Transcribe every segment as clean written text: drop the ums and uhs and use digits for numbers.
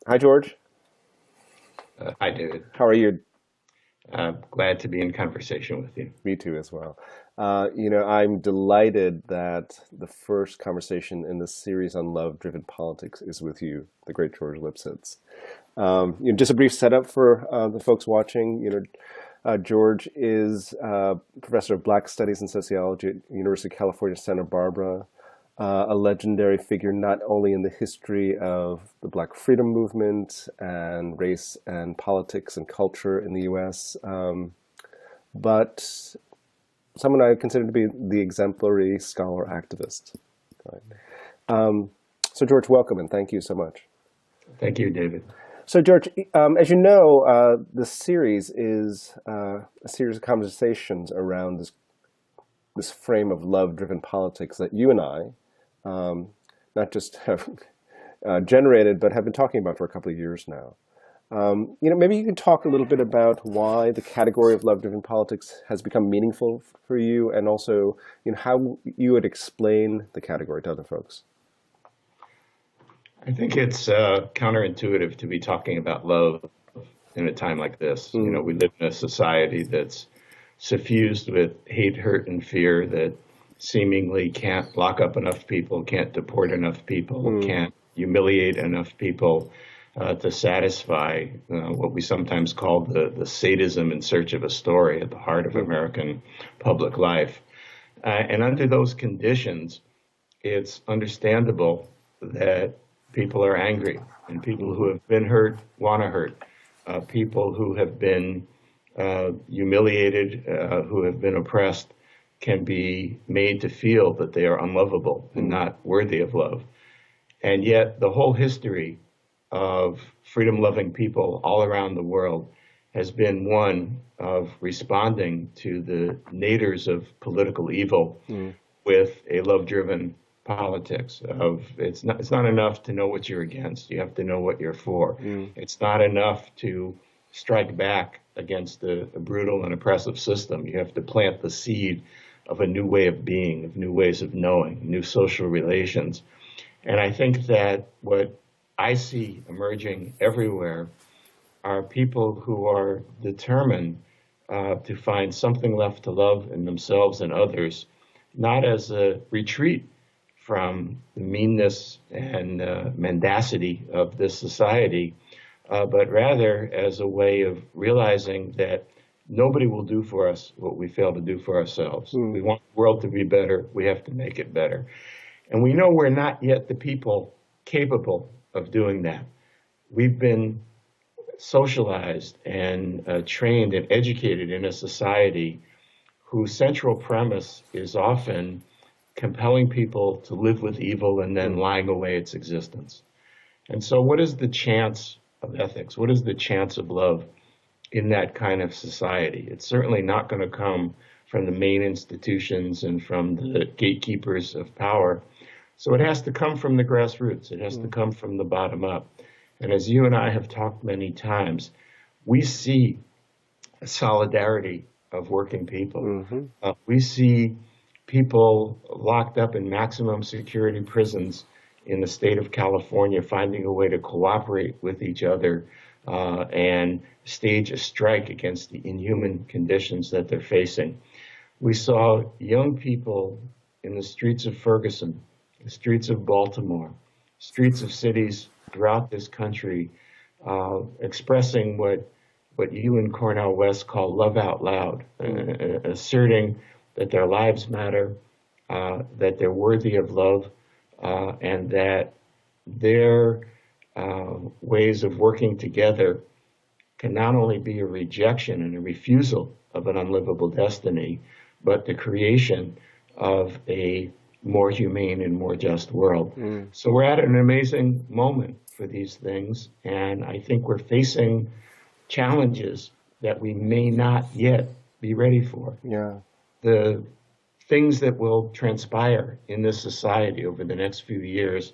Hi, George. Hi, David. How are you? Glad to be in conversation with you. Me too, as well. I'm delighted that the first conversation in this series on love-driven politics is with you, the great George Lipsitz. Just a brief setup for the folks watching. George is professor of Black Studies and Sociology at University of California, Santa Barbara. A legendary figure not only in the history of the Black freedom movement and race and politics and culture in the U.S., but someone I consider to be the exemplary scholar activist. Right? So, George, welcome and thank you so much. Thank you, David. So, George, as you know, the series is a series of conversations around this frame of love-driven politics that you and I not just have generated, but have been talking about for a couple of years now. Maybe you could talk a little bit about why the category of love-driven politics has become meaningful for you, and also, how you would explain the category to other folks. I think it's counterintuitive to be talking about love in a time like this. Mm, We live in a society that's suffused with hate, hurt, and fear that seemingly can't lock up enough people, can't deport enough people, mm, can't humiliate enough people to satisfy what we sometimes call the sadism in search of a story at the heart of mm, American public life. And under those conditions, it's understandable that people are angry and people who mhm, have been hurt want to hurt. People who have been humiliated, who have been oppressed, can be made to feel that they are unlovable and mm, not worthy of love. And yet, the whole history of freedom loving people all around the world has been one of responding to the naders of political evil mm, with a love-driven politics of it's not enough to know what you're against. You have to know what you're for. mm, It's not enough to strike back against a brutal and oppressive system. You have to plant the seed of a new way of being, of new ways of knowing, new social relations. And I think that what I see emerging everywhere are people who are determined to find something left to love in themselves and others, not as a retreat from the meanness and mendacity of this society, but rather as a way of realizing that nobody will do for us what we fail to do for ourselves. mm, We want the world to be better, we have to make it better. And we know we're not yet the people capable of doing that. We've been socialized and trained and educated in a society whose central premise is often compelling people to live with evil and then mm, lying away its existence. And so, what is the chance of ethics? What is the chance of love in that kind of society? It's certainly not going to come from the main institutions and from the gatekeepers of power. So, it has to come from the grassroots, it has to mm, come from the bottom up. And as you and I have talked many times, we see a solidarity of working people. mhm, We see people locked up in maximum security prisons in the state of California finding a way to cooperate with each other and stage a strike against the inhuman conditions that they're facing. We saw young people in the streets of Ferguson, the streets of Baltimore, streets of cities throughout this country expressing what you in Cornell West call love out loud, mm, asserting that their lives matter, that they're worthy of love, and that their ways of working together can not only be a rejection and a refusal of an unlivable destiny, but the creation of a more humane and more just world. mm. So we're at an amazing moment for these things, and I think we're facing challenges that we may not yet be ready for. Yeah. The things that will transpire in this society over the next few years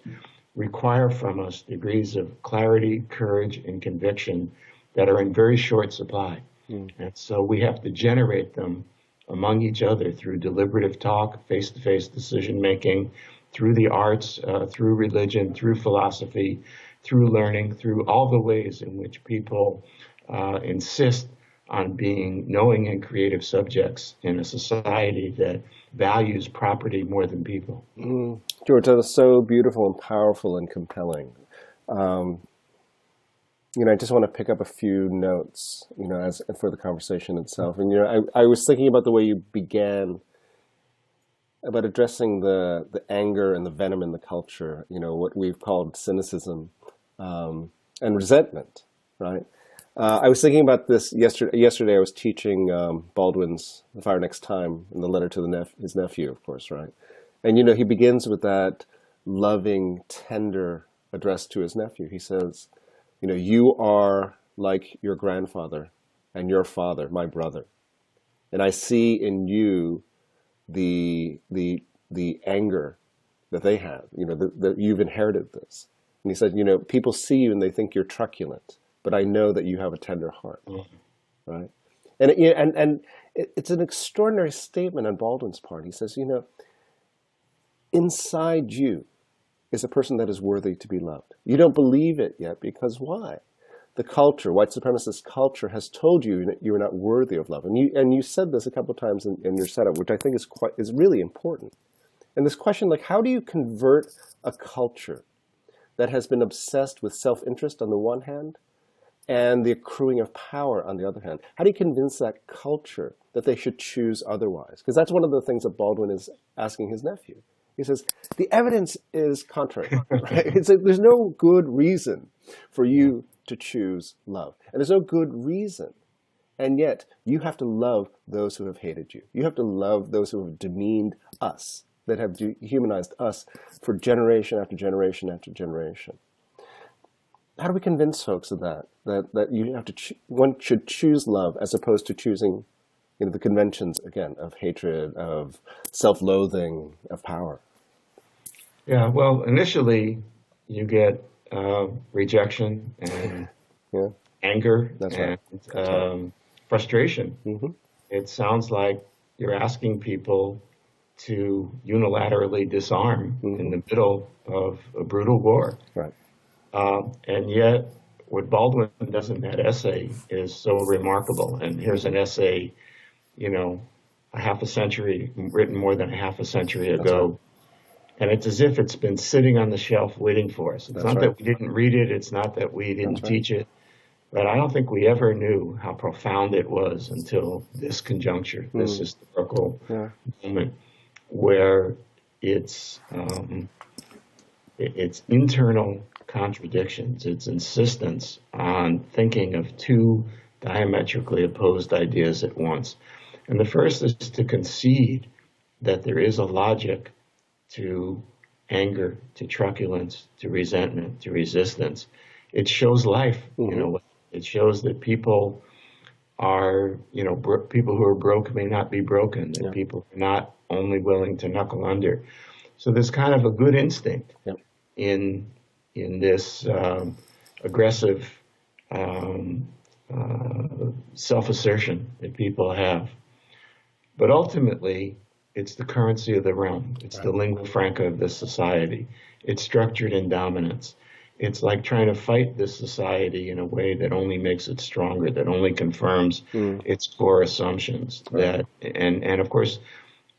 require from us degrees of clarity, courage, and conviction that are in very short supply. Mm, And so we have to generate them among each other through deliberative talk, face to face decision making, through the arts, through religion, through philosophy, through learning, through all the ways in which people insist on being knowing and creative subjects in a society that values property more than people. George, that was so beautiful and powerful and compelling. Um, I just want to pick up a few notes, as for the conversation itself. And I was thinking about the way you began about addressing the anger and the venom in the culture. What we've called cynicism and resentment, right? I was thinking about this yesterday. Yesterday, I was teaching Baldwin's "The Fire Next Time" in the letter to his nephew, of course, right? And he begins with that loving, tender address to his nephew. He says, "You are like your grandfather and your father, my brother, and I see in you the anger that they have. That you've inherited this." And he said, "People see you and they think you're truculent, but I know that you have a tender heart." Right? And it's an extraordinary statement on Baldwin's part. He says, inside you is a person that is worthy to be loved. You don't believe it yet because why? The culture, white supremacist culture, has told you that you are not worthy of love. And you said this a couple of times in your setup, which I think is really important. And this question, like, how do you convert a culture that has been obsessed with self-interest on the one hand and the accruing of power on the other hand? How do you convince that culture that they should choose otherwise? Because that's one of the things that Baldwin is asking his nephew. He says, the evidence is contrary. Right? It's like, there's no good reason for you to choose love. And there's no good reason. And yet, you have to love those who have hated you. You have to love those who have demeaned us, that have dehumanized us for generation after generation after generation. How do we convince folks of that? That you have to one should choose love as opposed to choosing, the conventions again of hatred, of self-loathing, of power. Yeah, well, initially you get rejection and Yeah, anger that's and right. That's right. frustration. Mm-hmm. It sounds like you're asking people to unilaterally disarm in the middle of a brutal war. Right. And yet, what Baldwin does in that essay is so remarkable. And here's an essay, a half a century, written more than a half a century That's ago. right. And it's as if it's been sitting on the shelf waiting for us. It's That's not right. that we didn't read it, it's not that we didn't That's right. teach it, but I don't think we ever knew how profound it was until this conjuncture, this historical Yeah. moment, where it's internal contradictions, its insistence on thinking of two diametrically opposed ideas at once. And the first is to concede that there is a logic to anger, to truculence, to resentment, to resistance. It shows life, It shows that people are, people who are broke may not be broken, that people are not only willing to knuckle under. So there's kind of a good instinct Yep. in this aggressive self-assertion that people have. But ultimately, it's the currency of the realm. It's the lingua franca of this society. It's structured in dominance. It's like trying to fight this society in a way that only makes it stronger, that only confirms its core assumptions. Right. And of course,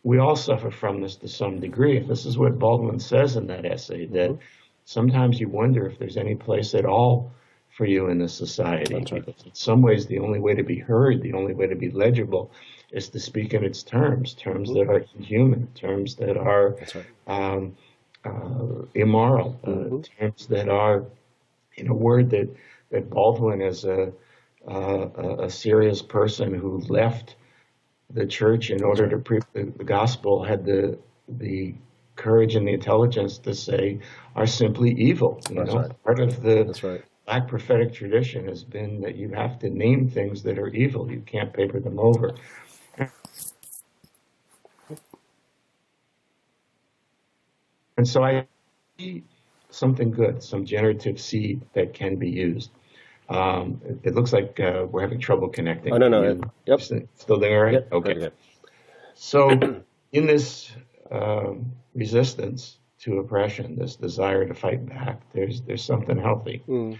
we all suffer from this to some degree. This is what Baldwin says in that essay, that sometimes you wonder if there's any place at all for you in this society. That's right. Because in some ways, the only way to be heard, the only way to be legible, is to speak in its terms that are inhuman, terms that are That's right. immoral, terms that are, in a word that Baldwin, as a serious person who left the church in order to preach the gospel, had the courage and the intelligence to say are simply evil. That's right. Part of the That's right. Black prophetic tradition has been that you have to name things that are evil. You can't paper them over. And so I see something good, some generative seed that can be used. It looks like we're having trouble connecting. Oh, no. Yep. Still there, right? Yep. Okay. Good. So in this resistance to oppression, this desire to fight back. There's something healthy. Mm,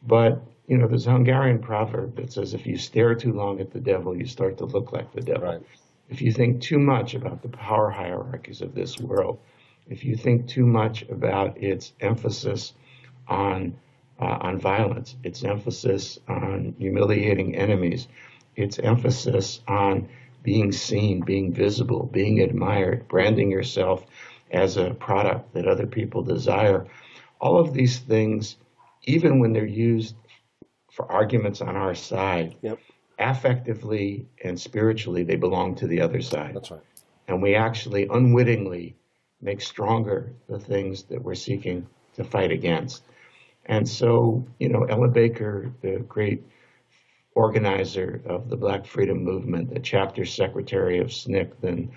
But, there's a Hungarian proverb that says if you stare too long at the devil, you start to look like the devil. right. If you think too much about the power hierarchies of this world, if you think too much about its emphasis on violence, its emphasis on humiliating enemies, its emphasis on being seen, being visible, being admired, branding yourself as a product that other people desire, all of these things, even when they're used for arguments on our side, Yep. affectively and spiritually, they belong to the other side. That's right. And we actually unwittingly make stronger the things that we're seeking to fight against. And so, Ella Baker, the great organizer of the Black Freedom Movement, the chapter secretary of SNCC, and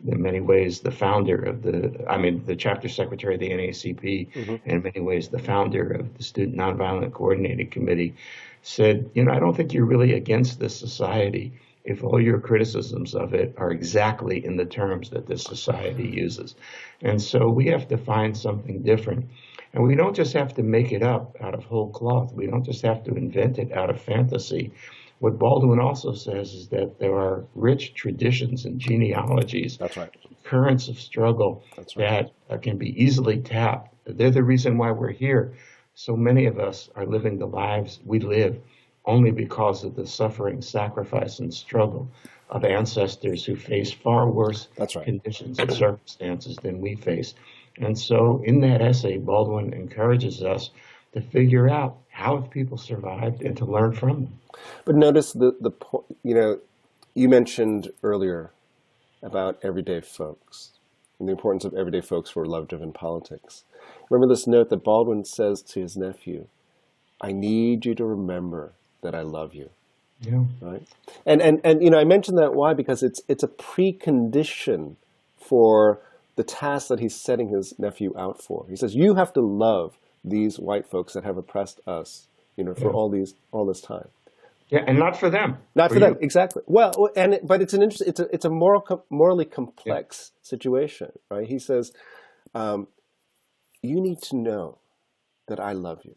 in many ways the founder of the chapter secretary of the NAACP, Mm-hmm. and in many ways the founder of the Student Nonviolent Coordinating Committee, said, I don't think you're really against this society if all your criticisms of it are exactly in the terms that this society uses. And so we have to find something different. And we don't just have to make it up out of whole cloth. We don't just have to invent it out of fantasy. What Baldwin also says is that there are rich traditions and genealogies, That's right. currents of struggle That's right. that can be easily tapped. They're the reason why we're here. So many of us are living the lives we live only because of the suffering, sacrifice, and struggle of ancestors who face far worse That's right. conditions and circumstances than we face. And so in that essay, Baldwin encourages us to figure out how have people survived and to learn from them. But notice the point, you mentioned earlier about everyday folks and the importance of everyday folks for love-driven politics. Remember this note that Baldwin says to his nephew, I need you to remember that I love you. Yeah. Right? And I mentioned that why? Because it's a precondition for the task that he's setting his nephew out for. He says, you have to love these white folks that have oppressed us, for Yeah. all this time. Yeah, and not for them. Not for them, you. exactly. Well, but it's an interesting, it's a morally Yeah. complex situation, right? He says, you need to know that I love you,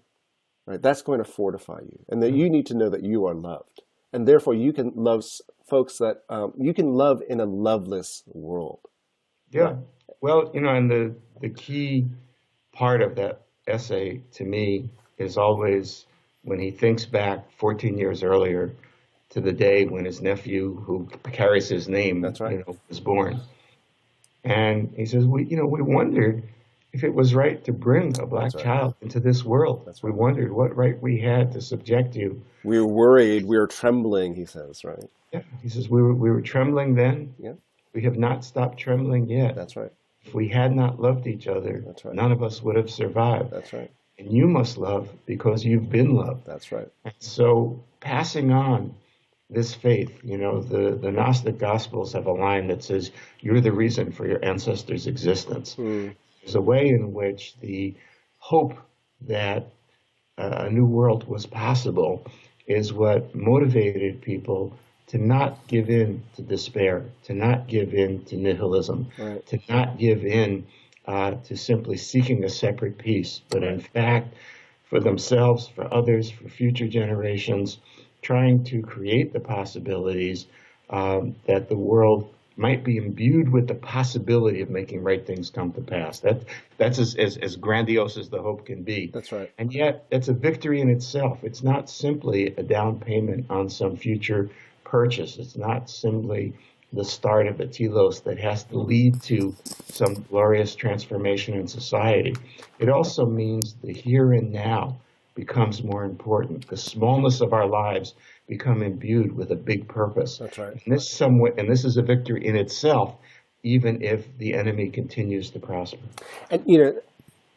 right? That's going to fortify you, and that you need to know that you are loved, and therefore you can love folks that you can love in a loveless world. Yeah. Right. Well, and the key part of that essay to me is always when he thinks back 14 years earlier to the day when his nephew, who carries his name, That's right. was born. And he says, we wondered if it was right to bring a black That's right. child into this world. That's We right. wondered what right we had to subject you. We were worried, we were trembling, he says, right? Yeah. He says, we were trembling then. Yeah, We have not stopped trembling yet. that's right. If we had not loved each other, That's right. none of us would have survived. That's right. And you must love because you've been loved. That's right. And so passing on this faith, the Gnostic Gospels have a line that says, you're the reason for your ancestors' existence. Hmm. There's a way in which the hope that a new world was possible is what motivated people to not give in to despair, to not give in to nihilism, Right. to not give in to simply seeking a separate peace, but in fact, for themselves, for others, for future generations, trying to create the possibilities that the world might be imbued with the possibility of making right things come to pass. That's as grandiose as the hope can be. That's right. And yet, it's a victory in itself. It's not simply a down payment on some future purchase. It's not simply the start of a telos that has to lead to some glorious transformation in society. It also means the here and now becomes more important. The smallness of our lives become imbued with a big purpose. That's right. And this is a victory in itself, even if the enemy continues to prosper. And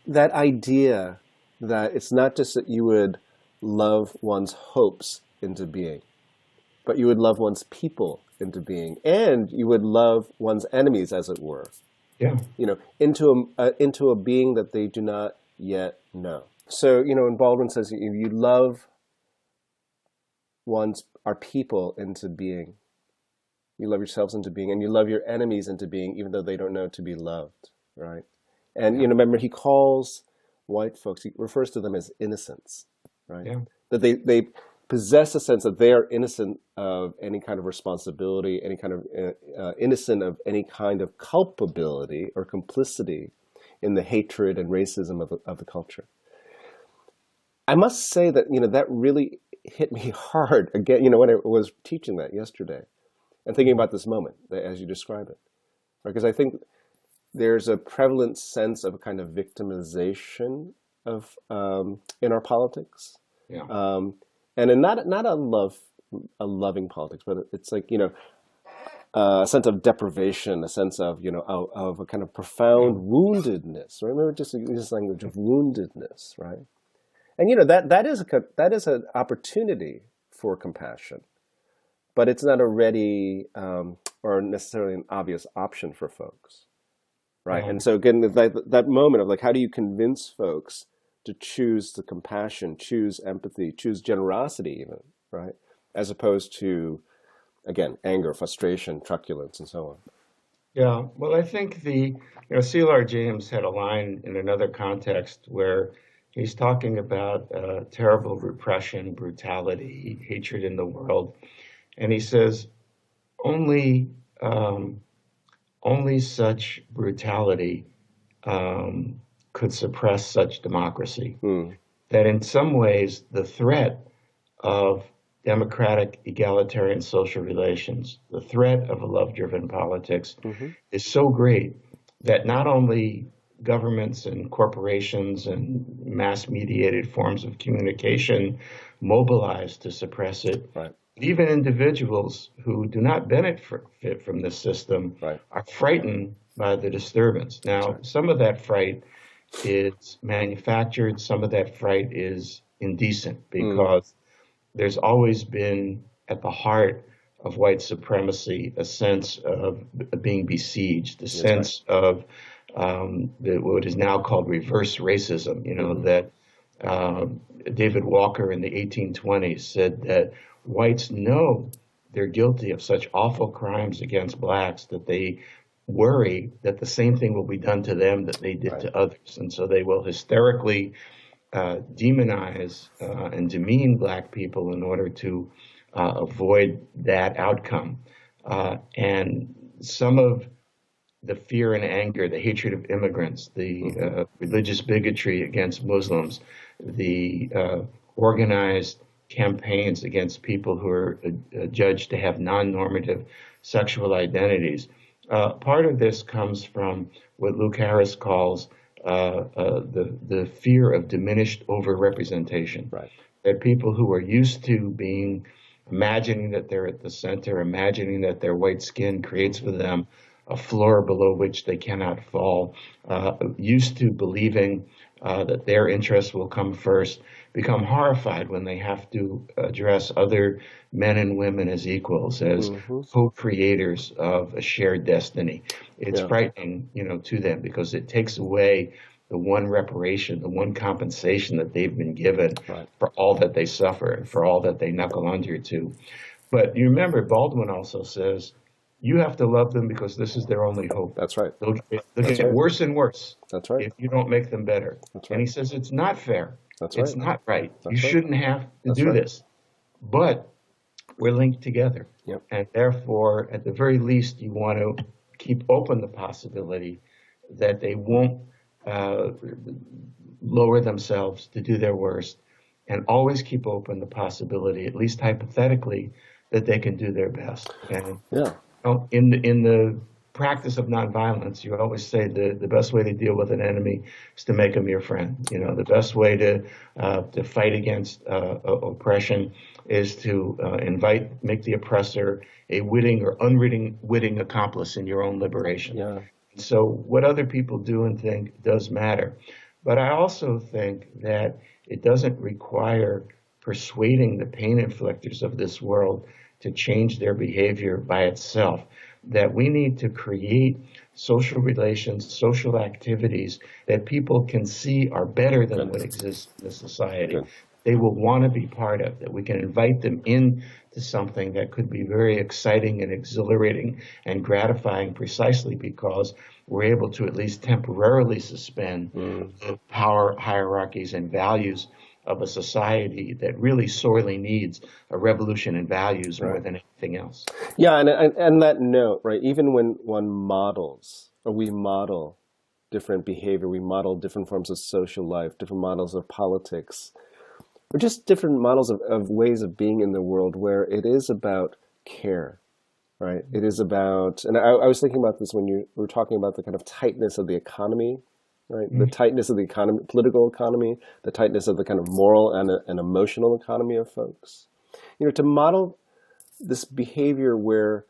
that idea that it's not just that you would love one's hopes into being, but you would love one's people into being, and you would love one's enemies, as it were, Yeah. into a being that they do not yet know. So, when Baldwin says you love our people into being, you love yourselves into being, and you love your enemies into being, even though they don't know to be loved, right? And Yeah. remember, he calls white folks, he refers to them as innocents, right? Yeah. That they possess a sense that they are innocent of any kind of responsibility, any kind of innocent of any kind of culpability or complicity in the hatred and racism of the culture. I must say that that really hit me hard again. When I was teaching that yesterday and thinking about this moment as you describe it, right? Because I think there's a prevalent sense of a kind of victimization of in our politics, Yeah. and in not a loving politics, but it's like a sense of deprivation, a sense of of a kind of Yeah. profound woundedness. Right? Remember, just this language of woundedness, right? And that is an opportunity for compassion, but it's not a ready or necessarily an obvious option for folks, right? Yeah. And so again, that moment of like, how do you convince folks to choose the compassion, choose empathy, choose generosity, even, right, as opposed to again anger, frustration, truculence, and so on. Yeah. Well, I think C.L.R. James had a line in another context where he's talking about terrible repression, brutality, hatred in the world, and he says only um, only such brutality um, could suppress such democracy. Hmm. That in some ways the threat of democratic, egalitarian social relations, the threat of a love-driven politics Hmm. is so great that not only governments and corporations and mass-mediated forms of communication mobilize to suppress it, Right. even individuals who do not benefit from this system Right. are frightened by the disturbance. That's Now, right. some of that fright is manufactured, some of that fright is indecent Mm. because there's always been at the heart of white supremacy a sense of being besieged, a That's right. sense of what is now called reverse racism. Hmm. That um, David Walker in the 1820s said that whites know they're guilty of such awful crimes against blacks that they worry that the same thing will be done to them that they did Right. to others. And so they will hysterically demonize and demean black people in order to avoid that outcome. And some of the fear and anger, the hatred of immigrants, the Hmm. religious bigotry against Muslims, the organized campaigns against people who are judged to have non-normative sexual identities. Part of this comes from what Luke Harris calls the fear of diminished overrepresentation. Right. That people who are used to being imagining that they're at the center, imagining that their white skin creates for them a floor below which they cannot fall, used to believing that their interests will come first, become horrified when they have to address other men and women as equals, as Hmm. co-creators of a shared destiny. It's Yeah. frightening, to them because it takes away the one reparation, the one compensation that they've been given Right. for all that they suffer and for all that they knuckle under to. But you remember, Baldwin also says, you have to love them because this is their only hope. That's right. They'll That's get right. worse and worse That's right. if you don't make them better. That's And right. he says, it's not fair. That's right. It's not right. You That's right. shouldn't have to That's do right. this. But we're linked together. Yep. And therefore, at the very least, you want to keep open the possibility that they won't uh, lower themselves to do their worst, and always keep open the possibility, at least hypothetically, that they can do their best. And Yeah. in the practice of nonviolence, you always say the best way to deal with an enemy is to make them your friend. The best way to fight against oppression is to make the oppressor a witting or unwitting accomplice in your own liberation. Yeah. So what other people do and think does matter. But I also think that it doesn't require persuading the pain inflictors of this world to change their behavior by itself. That we need to create social relations, social activities that people can see are better than Good. what exists in the society. Good. they will want to be part of, that we can invite them in to something that could be very exciting and exhilarating and gratifying precisely because we're able to at least temporarily suspend the power hierarchies and values of a society that really sorely needs a revolution in values more Right. than anything else. Yeah, and that note, right? Even when one models or we model different behavior, we model different forms of social life, different models of politics, or just different models of ways of being in the world where it is about care, right? It is about, and I was thinking about this when you were talking about the kind of tightness of the economy, right? The tightness of the economy, political economy, the tightness of the kind of moral and emotional economy of folks. To model this behavior where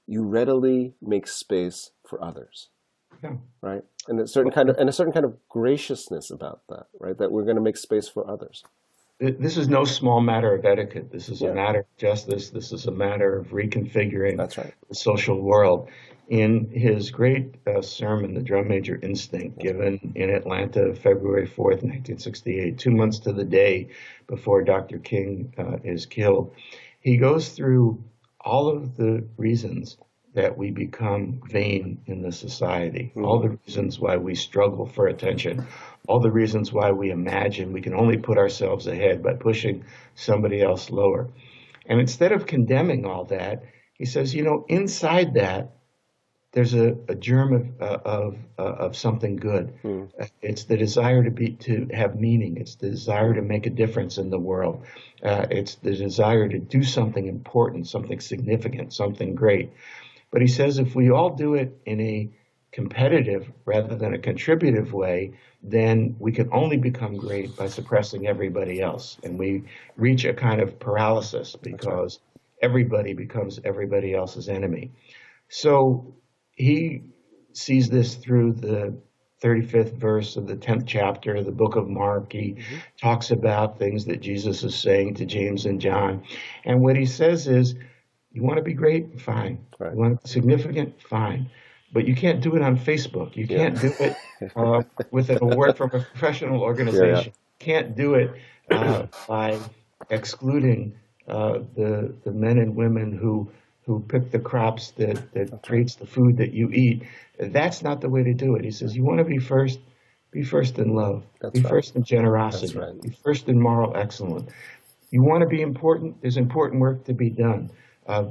you readily make space for others, Yeah. right? And a certain kind of graciousness about that, right? That we're going to make space for others. This is no small matter of etiquette. This is a Yeah, matter of justice. This is a matter of reconfiguring that's right. the social world. In his great sermon, The Drum Major Instinct, That's right. given in Atlanta, February 4th, 1968, 2 months to the day before Dr. King is killed, he goes through all of the reasons that we become vain in the society, all the reasons why we struggle for attention, all the reasons why we imagine we can only put ourselves ahead by pushing somebody else lower. And instead of condemning all that, he says, inside that, there's a germ of something good. It's the desire to have meaning. It's the desire to make a difference in the world. It's the desire to do something important, something significant, something great. But he says if we all do it in a competitive rather than a contributive way, then we can only become great by suppressing everybody else. And we reach a kind of paralysis That's right. because everybody becomes everybody else's enemy. So he sees this through the 35th verse of the 10th chapter of the book of Mark. He talks about things that Jesus is saying to James and John. And what he says is, you want to be great? Fine. Right. You want to be significant? Fine. But you can't do it on Facebook. You Yeah. can't do it with an award from a professional Yeah, yeah. organization. You can't do it by excluding the men and women who pick the crops that creates the food that you eat. That's not the way to do it. He says, you want to be first in love, That's be right. first in That's generosity, right. be first in moral excellence. You want to be important, there's important work to be done.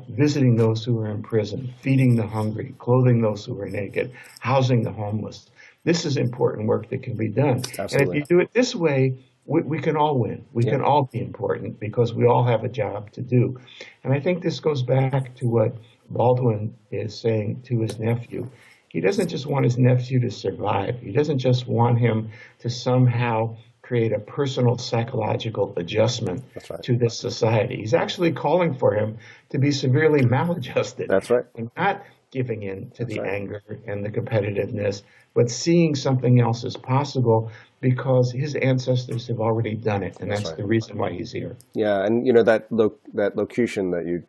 Visiting those who are in prison, feeding the hungry, clothing those who are naked, housing the homeless. This is important work that can be done. And if Absolutely. you do it this way, we can all win. We Yeah. can all be important because we all have a job to do. And I think this goes back to what Baldwin is saying to his nephew. He doesn't just want his nephew to survive. He doesn't just want him to somehow create a personal psychological adjustment That's right. to this society. He's actually calling for him to be severely maladjusted That's right. and not giving in to That's the right. anger and the competitiveness, but seeing something else as possible because his ancestors have already done it, and That's that's right. the reason why he's here. Yeah, and that locution that you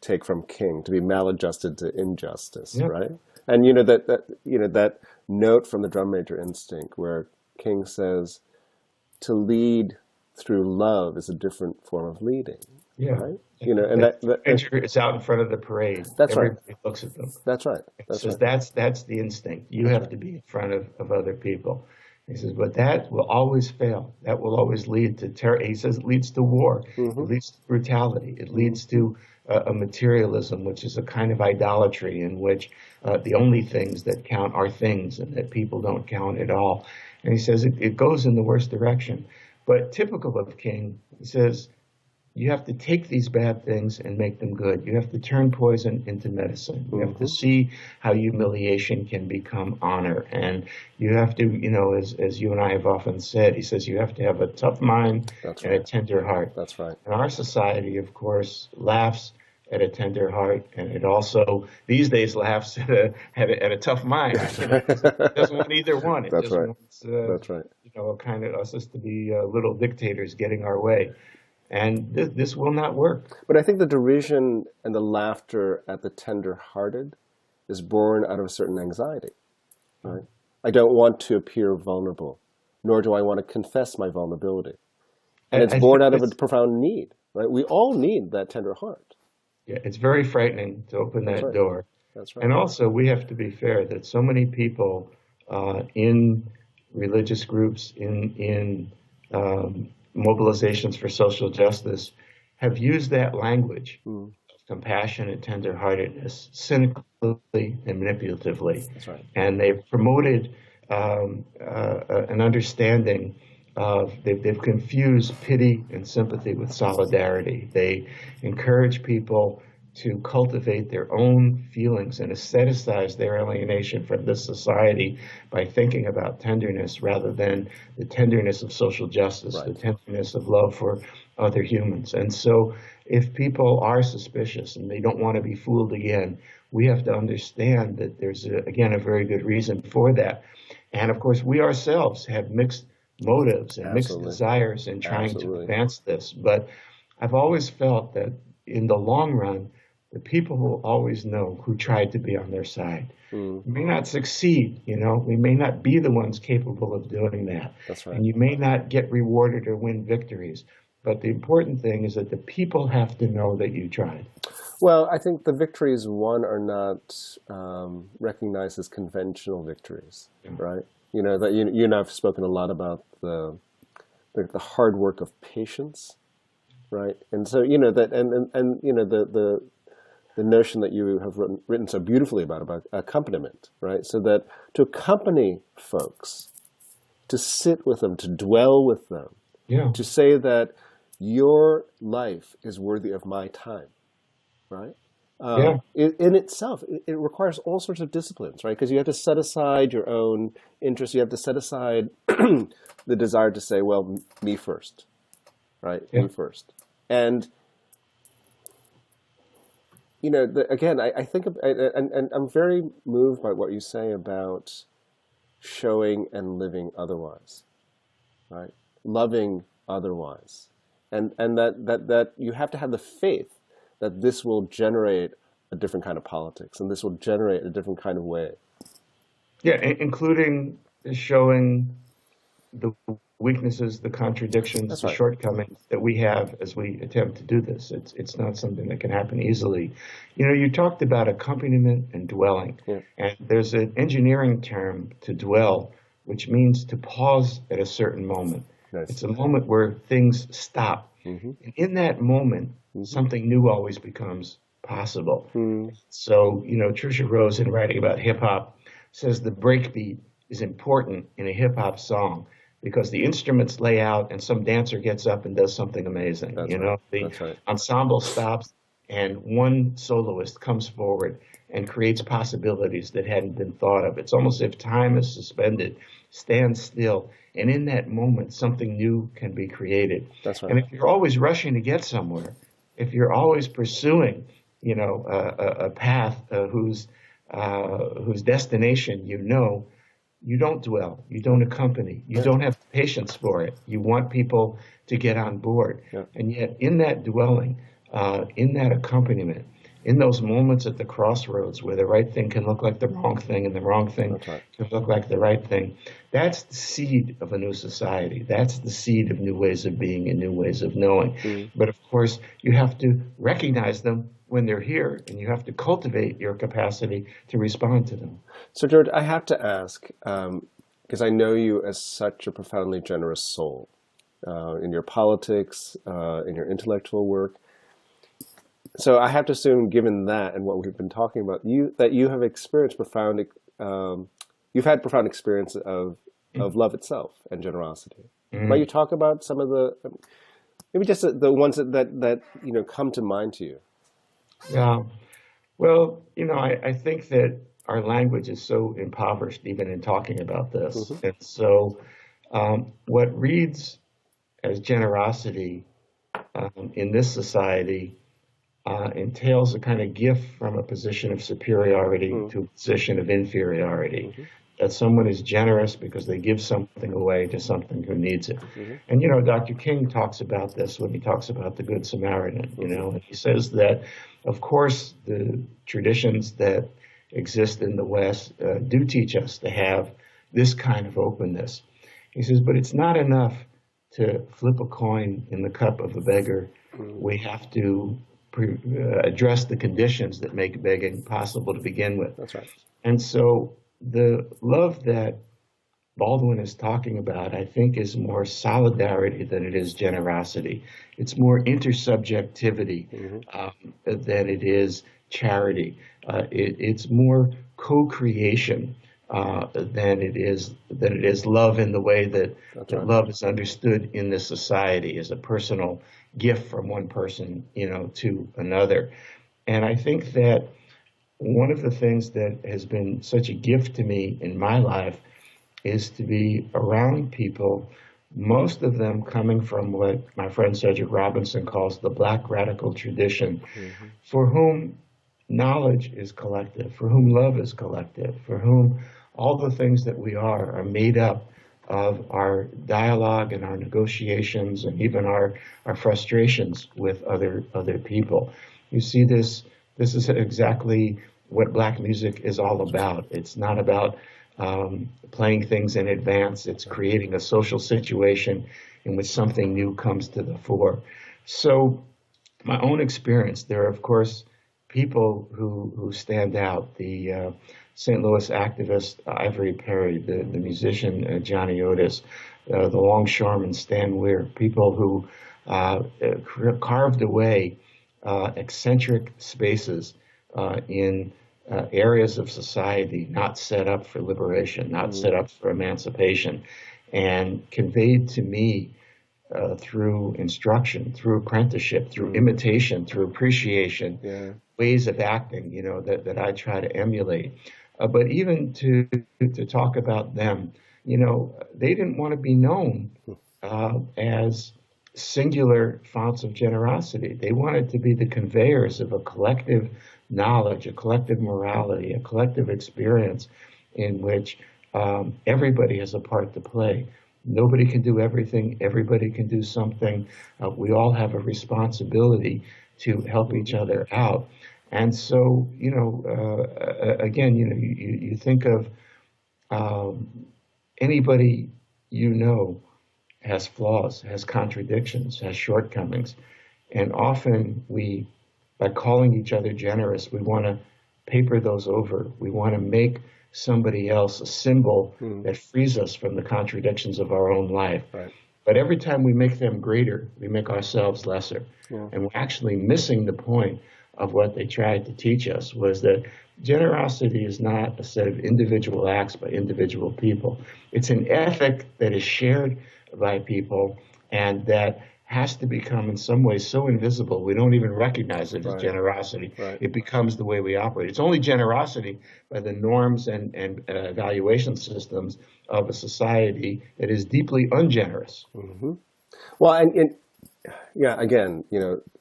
take from King, to be maladjusted to injustice, Yeah. right? And that note from the Drum Major Instinct where King says to lead through love is a different form of leading, Yeah. right? And Picture is out in front of the parade. that's right. Everybody looks at them. That's right. He That's says right. that's the instinct. You That's have right. to be in front of other people. He says, but that will always fail. That will always lead to terror. He says it leads to war. It leads to brutality. It leads to a materialism, which is a kind of idolatry in which the only things that count are things and that people don't count at all. And he says it goes in the worst direction. But typical of King, he says, you have to take these bad things and make them good. You have to turn poison into medicine. You have to see how humiliation can become honor. And you have to, as you and I have often said, he says you have to have a tough mind That's and a right. tender heart. That's right. And our society, of course, laughs at a tender heart, and it also these days laughs at a tough mind. It doesn't want either one. It That's just right. wants, That's right. a kind of us to be little dictators getting our way. And this will not work. But I think the derision and the laughter at the tender-hearted is born out of a certain anxiety, right? I don't want to appear vulnerable, nor do I want to confess my vulnerability. And it's I born think out of a it's, profound need, right? We all need that tender heart. yeah, it's very frightening to open That's that right. door. That's right. And also, we have to be fair that so many people in religious groups, mobilizations for social justice, have used that language Mm, of compassion and tenderheartedness cynically and manipulatively. that's right. And they've promoted an understanding of, they've confused pity and sympathy with solidarity. They encourage people to cultivate their own feelings and aestheticize their alienation from this society by thinking about tenderness rather than the tenderness of social justice, the Right. tenderness of love for other humans. And so if people are suspicious and they don't want to be fooled again, we have to understand that there's, again, a very good reason for that. And of course, we ourselves have mixed motives and mixed Absolutely. desires in trying to Absolutely. advance this. But I've always felt that in the long run, the people will always know who tried to be on their side. Mm, We may not succeed, we may not be the ones capable of doing that. that's right. And you may not get rewarded or win victories. But the important thing is that the people have to know that you tried. Well, I think the victories won are not recognized as conventional victories, right? That you and I have spoken a lot about the hard work of patience, right? And so that and the notion that you have written so beautifully about accompaniment, right? So that to accompany folks, to sit with them, to dwell with them, Yeah, to say that your life is worthy of my time, right? yeah, In itself, it requires all sorts of disciplines, right? Because you have to set aside your own interests. You have to set aside the desire to say, well, me first, right? yeah. Me first. And, again, I think, and I'm very moved by what you say about showing and living otherwise, right? Loving otherwise. And that you have to have the faith that this will generate a different kind of politics and this will generate a different kind of way. Yeah, including showing the weaknesses, the contradictions, That's the right. shortcomings that we have as we attempt to do this. It's not something that can happen easily. You talked about accompaniment and dwelling, Yeah. and there's an engineering term to dwell, which means to pause at a certain moment. Nice. It's a moment where things stop. Mm-hmm. And in that moment, Mm-hmm. something new always becomes possible. Mm, So, Trisha Rose, in writing about hip hop, says the breakbeat is important in a hip hop song because the instruments lay out and some dancer gets up and does something amazing. that's right. The That's right. ensemble stops and one soloist comes forward and creates possibilities that hadn't been thought of. It's almost as if time is suspended, stands still, and in that moment, something new can be created. That's right. And if you're always rushing to get somewhere, if you're always pursuing, a path whose destination you don't dwell, you don't accompany, you Yeah. don't have patience for it. You want people to get on board, Yeah. and yet in that dwelling, in that accompaniment, in those moments at the crossroads where the right thing can look like the wrong thing and the wrong thing That's right. can look like the right thing, that's the seed of a new society. That's the seed of new ways of being and new ways of knowing. Mm. But of course, you have to recognize them when they're here, and you have to cultivate your capacity to respond to them. So, George, I have to ask, because I know you as such a profoundly generous soul in your politics, in your intellectual work. So I have to assume, given that and what we've been talking about, that you have experienced you've had profound experience of love itself and generosity. Might you talk about some of maybe just the ones that come to mind to you? Yeah. Well, I think that our language is so impoverished even in talking about this. Mm-hmm. And so what reads as generosity in this society entails a kind of gift from a position of superiority to a position of inferiority. Mm-hmm. That someone is generous because they give something away to something who needs it. Mm-hmm. And Dr. King talks about this when he talks about the Good Samaritan, and he says that, of course, the traditions that exist in the West do teach us to have this kind of openness. He says, but it's not enough to flip a coin in the cup of a beggar. We have to address the conditions that make begging possible to begin with. That's right. And so the love that Baldwin is talking about, I think, is more solidarity than it is generosity. It's more intersubjectivity than it is charity. It's more co-creation than it is love in the way that, That's that right. love is understood in this society as a personal gift from one person, to another. And I think that one of the things that has been such a gift to me in my life is to be around people, most of them coming from what my friend Cedric Robinson calls the Black radical tradition, for whom knowledge is collective, for whom love is collective, for whom all the things that we are made up of our dialogue and our negotiations and even our frustrations with other people. You see, this is exactly what Black music is all about. It's not about playing things in advance. It's creating a social situation in which something new comes to the fore. So my own experience, there are, of course, people who stand out. The St. Louis activist Ivory Perry, the musician Johnny Otis, the longshoreman Stan Weir, people who carved away eccentric spaces in areas of society not set up for liberation, not set up for emancipation, and conveyed to me through instruction, through apprenticeship, through imitation, through appreciation, ways of acting, that I try to emulate. But even to talk about them, they didn't want to be known as singular founts of generosity. They wanted to be the conveyors of a collective knowledge, a collective morality, a collective experience in which everybody has a part to play. Nobody can do everything. Everybody can do something. We all have a responsibility to help each other out. And so, again, you think of anybody has flaws, has contradictions, has shortcomings. And often by calling each other generous, we want to paper those over. We want to make somebody else a symbol that frees us from the contradictions of our own life. Right. But every time we make them greater, we make ourselves lesser. Yeah. And we're actually missing the point of what they tried to teach us, was that generosity is not a set of individual acts by individual people. It's an ethic that is shared by people and that has to become in some ways so invisible we don't even recognize it as generosity. Right. It becomes the way we operate. It's only generosity by the norms and evaluation systems of a society that is deeply ungenerous. Mm-hmm. Well, and yeah, again,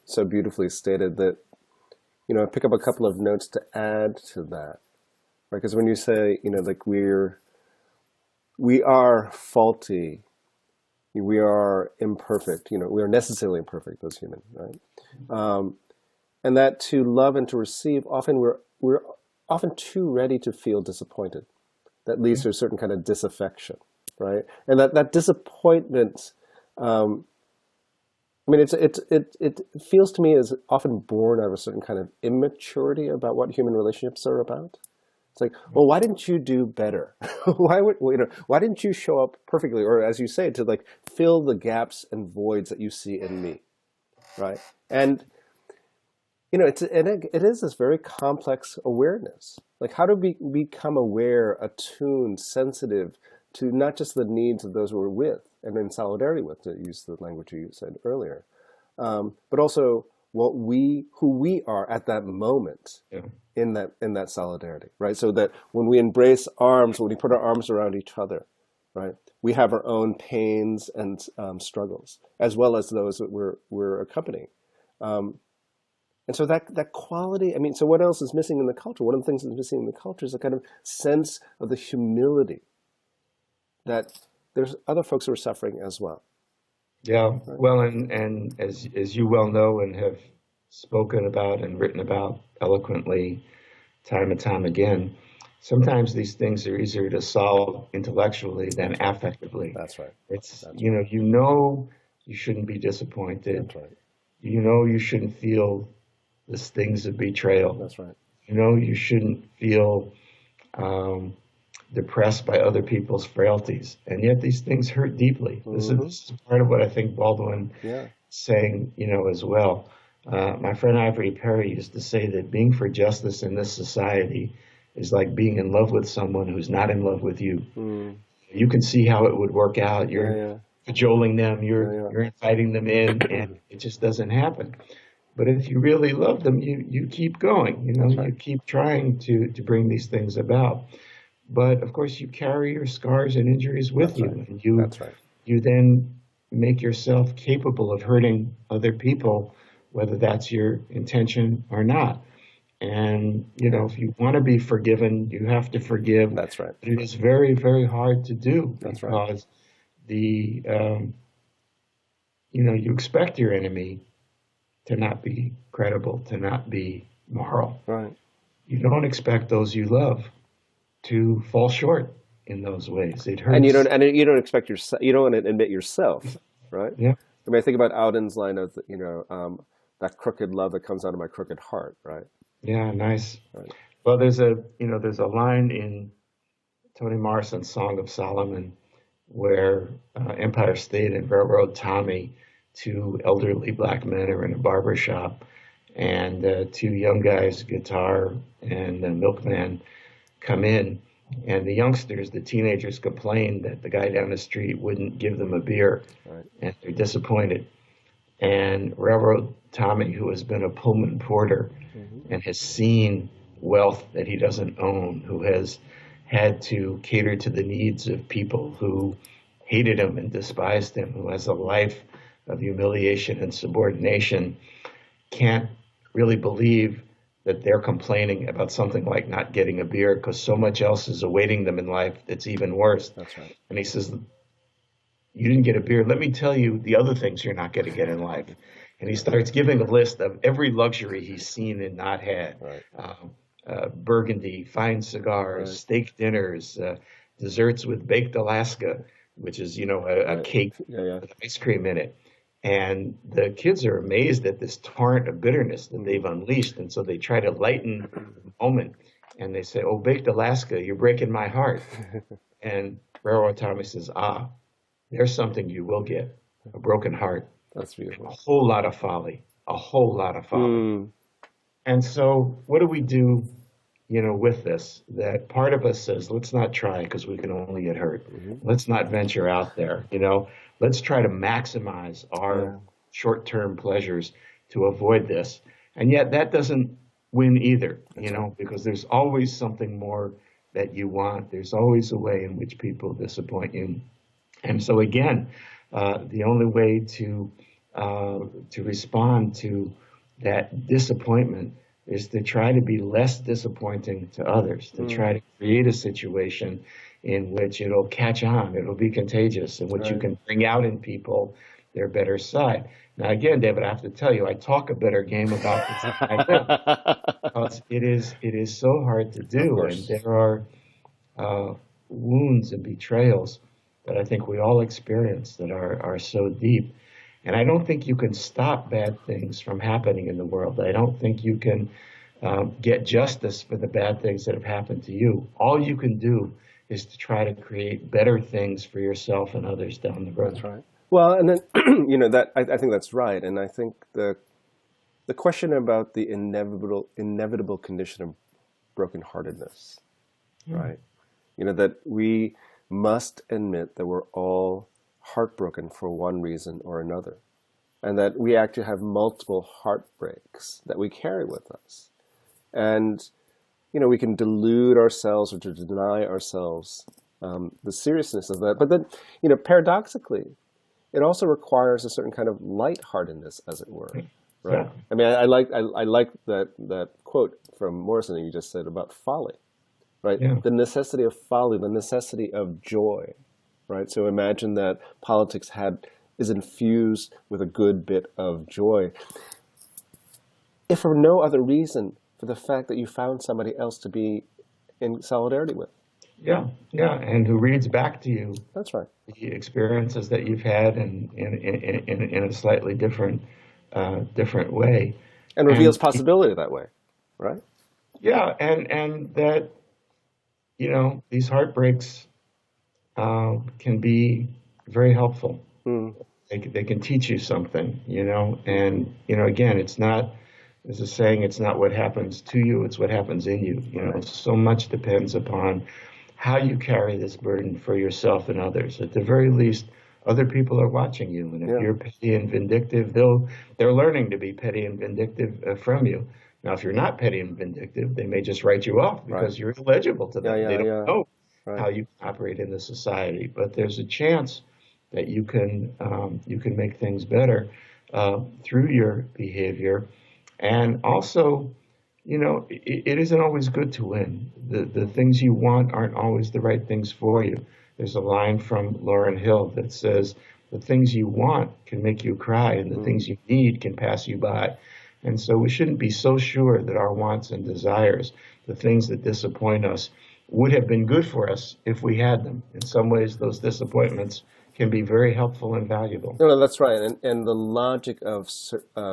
so beautifully stated that, I pick up a couple of notes to add to that, right? Because when you say, like we are faulty, we are imperfect, we are necessarily imperfect as human, right? And that to love and to receive, often we're often too ready to feel disappointed. That leads to a certain kind of disaffection, right? And that disappointment, it feels to me as often born out of a certain kind of immaturity about what human relationships are about. It's like, well, why didn't you do better? Why didn't you show up perfectly, or as you say, to like fill the gaps and voids that you see in me, right? And it is this very complex awareness. Like, how do we become aware, attuned, sensitive to not just the needs of those we're with and in solidarity with, to use the language you said earlier, but also who we are at that moment in that solidarity, right? So that when we embrace arms, when we put our arms around each other, right, we have our own pains and struggles, as well as those that we're accompanying. And so that quality, so what else is missing in the culture? One of the things that's missing in the culture is a kind of sense of the humility that there's other folks who are suffering as well. Yeah, well, and as you well know and have spoken about and written about eloquently time and time again, sometimes these things are easier to solve intellectually than That's right. affectively. That's right. It's, That's you right. know, you know you shouldn't be disappointed. That's right. You know you shouldn't feel the stings of betrayal. That's right. You know you shouldn't feel um, depressed by other people's frailties. And yet these things hurt deeply. Hmm. This is part of what I think Baldwin Yeah. is saying, you know, as well. My friend Ivory Perry used to say that being for justice in this society is like being in love with someone who's not in love with you. Mm. You can see how it would work out. Yeah. You're Yeah. cajoling them, Yeah. you're inviting them in, and Yeah. it just doesn't happen. But if you really love them, you keep going. You know, That's right. you keep trying to bring these things about. But of course, you carry your scars and injuries with That's you, right. and That's right. you then make yourself capable of hurting other people, whether that's your intention or not. And you know, Yeah. if you want to be forgiven, you have to forgive. That's right. But it is very, very hard to do That's right. because the you know, you expect your enemy to not be credible, to not be moral. Right. You don't expect those you love to fall short in those ways. It And hurts. you don't expect yourself. You don't want to admit yourself, right? Yeah, I mean, I think about Audin's line of, that crooked love that comes out of my crooked heart, right? yeah, nice. Right. Well, there's a you know there's a line in Toni Morrison's Song of Solomon where Empire State and Railroad Tommy, two elderly black men, are in a barber shop, and two young guys, guitar and milkman, come in. And the youngsters, the teenagers, complain that the guy down the street wouldn't give them a beer, Right. and they're disappointed. And Railroad Tommy, who has been a Pullman porter Hmm. and has seen wealth that he doesn't own, who has had to cater to the needs of people who hated him and despised him, who has a life of humiliation and subordination, can't really believe that they're complaining about something like not getting a beer because so much else is awaiting them in life that's even worse. That's right. And he says, you didn't get a beer. Let me tell you the other things you're not going to get in life. And he starts giving a list of every luxury he's seen and not had. Right. Burgundy, fine cigars, Right. steak dinners, desserts with baked Alaska, which is, you know, a Right. cake Yeah. Yeah. with ice cream in it. And the kids are amazed at this torrent of bitterness that Hmm. they've unleashed. And so they try to lighten the moment. And they say, oh, baked Alaska, you're breaking my heart. And Railroad Tommy says, there's something you will get, a broken heart, That's a beautiful. whole lot of folly, a whole lot of folly. Mm. And so what do we do, you know, with this? That part of us says, let's not try because we can only get hurt. Hmm. Let's not venture out there, you know. Let's try to maximize our Yeah. short-term pleasures to avoid this. And yet that doesn't win either, you That's right. know, because there's always something more that you want. There's always a way in which people disappoint you. And so again, the only way to respond to that disappointment is to try to be less disappointing to others, to Mm. try to create a situation in which it'll catch on, it'll be contagious, in which you Right. can bring out in people their better side. Now, again, David, I have to tell you, I talk a better game about this than I live, because it is so hard to Of do, and course. there are uh, wounds and betrayals that I think we all experience that are so deep. And I don't think you can stop bad things from happening in the world. I don't think you can get justice for the bad things that have happened to you. All you can do is to try to create better things for yourself and others down the That's road. right. Well, and then that I think that's right, and I think the question about the inevitable condition of brokenheartedness, right? That we must admit that we're all heartbroken for one reason or another, and that we actually have multiple heartbreaks that we carry with us, and we can delude ourselves or to deny ourselves the seriousness of that. But then, paradoxically, it also requires a certain kind of lightheartedness, as it were, right? Yeah. I mean, I like that quote from Morrison that you just said about folly, right? Yeah. The necessity of folly, the necessity of joy, right? So imagine that politics is infused with a good bit of joy, if for no other reason, for the fact that you found somebody else to be in solidarity with. Yeah, yeah, and who reads back to you That's right. the experiences that you've had in a slightly different way. And reveals And possibility that way, right? yeah, and that, these heartbreaks can be very helpful. Mm, They can teach you something, and again, it's not, there's a saying, it's not what happens to you, it's what happens in you. right. So much depends upon how you carry this burden for yourself and others. At the very least, other people are watching you, and if Yeah. you're petty and vindictive, they're learning to be petty and vindictive from you. Now, if you're not petty and vindictive, they may just write you off Right. because you're illegible to Yeah, them. They yeah, don't yeah. know Right. how you operate in the society. But there's a chance that you can make things better through your behavior, and also, it isn't always good to win. The things you want aren't always the right things for you. There's a line from Lauryn Hill that says, "The things you want can make you cry, and the Mm, things you need can pass you by." And so we shouldn't be so sure that our wants and desires, the things that disappoint us, would have been good for us if we had them. In some ways, those disappointments can be very helpful and valuable. no, no, that's right. And the logic of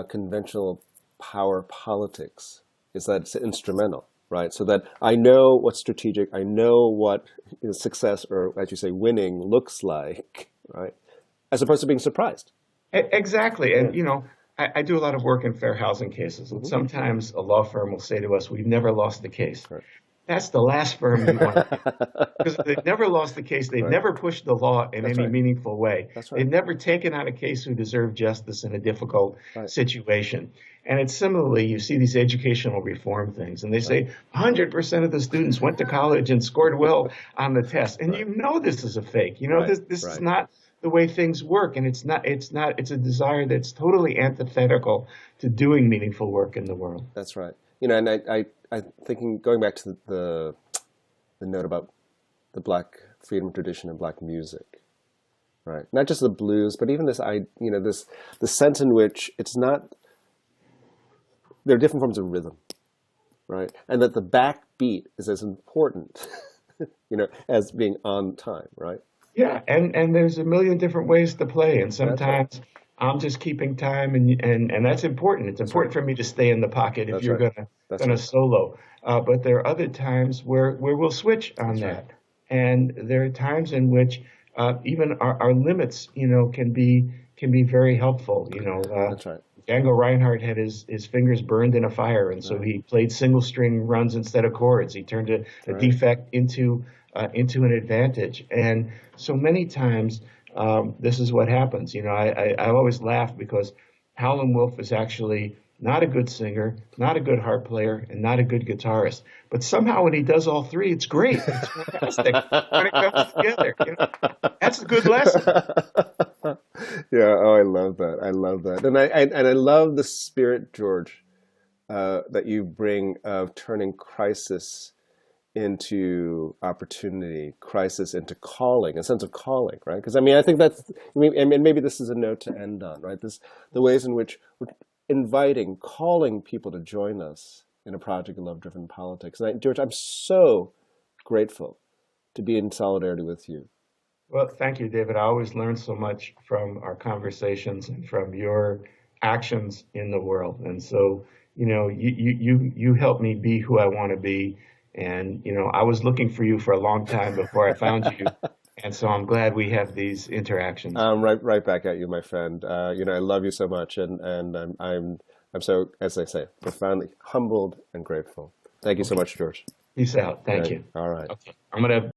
conventional power politics is that it's instrumental, right? So that I know what's strategic, I know what success or, as you say, winning looks like, right? As opposed to being surprised. Exactly. Yeah. And, I do a lot of work in fair housing cases. And Hmm. sometimes a law firm will say to us, "We've never lost a case." Right. That's the last firm you want to be. Because they've never lost the case. They've Right. never pushed the law in That's any right. meaningful way. That's right. They've never taken on a case who deserved justice in a difficult Right. situation. And it's similarly, you see these educational reform things, and they Right. say 100% of the students went to college and scored well on the test. And Right. this is a fake. Right. This is Right. not the way things work. And it's a desire that's totally antithetical to doing meaningful work in the world. That's right. And I thinking going back to the note about the Black freedom tradition and Black music, right? Not just the blues, but even this the sense in which it's not, there are different forms of rhythm, right? And that the backbeat is as important, as being on time, right? Yeah, and there's a million different ways to play, and That's right. sometimes I'm just keeping time, and that's important. It's That's right. important for me to stay in the pocket if That's you're right. gonna That's gonna right. solo. But there are other times where we'll switch on That's right. that, and there are times in which even our limits, can be very helpful. That's right. Django Reinhardt had his fingers burned in a fire, and so Right. he played single string runs instead of chords. He turned a Right. defect into an advantage. And so many times, this is what happens. I always laugh because Howlin' Wolf is actually not a good singer, not a good harp player, and not a good guitarist. But somehow when he does all three, it's great. It's fantastic when it comes together. That's a good lesson. Yeah. Oh, I love that. I love that, and I love the spirit, George, that you bring of turning crisis into opportunity, crisis into calling, a sense of calling, right? Because I think and maybe this is a note to end on, right? The ways in which we're calling people to join us in a project of love-driven politics. And George, I'm so grateful to be in solidarity with you. Well, thank you, David. I always learn so much from our conversations and from your actions in the world. And so, you help me be who I want to be. And, I was looking for you for a long time before I found you. And so I'm glad we have these interactions. Right back at you, my friend. I love you so much, and I'm so, as I say, profoundly humbled and grateful. Thank you so Okay. much, George. Peace out. Thank Right. you. All right. Okay. I'm going to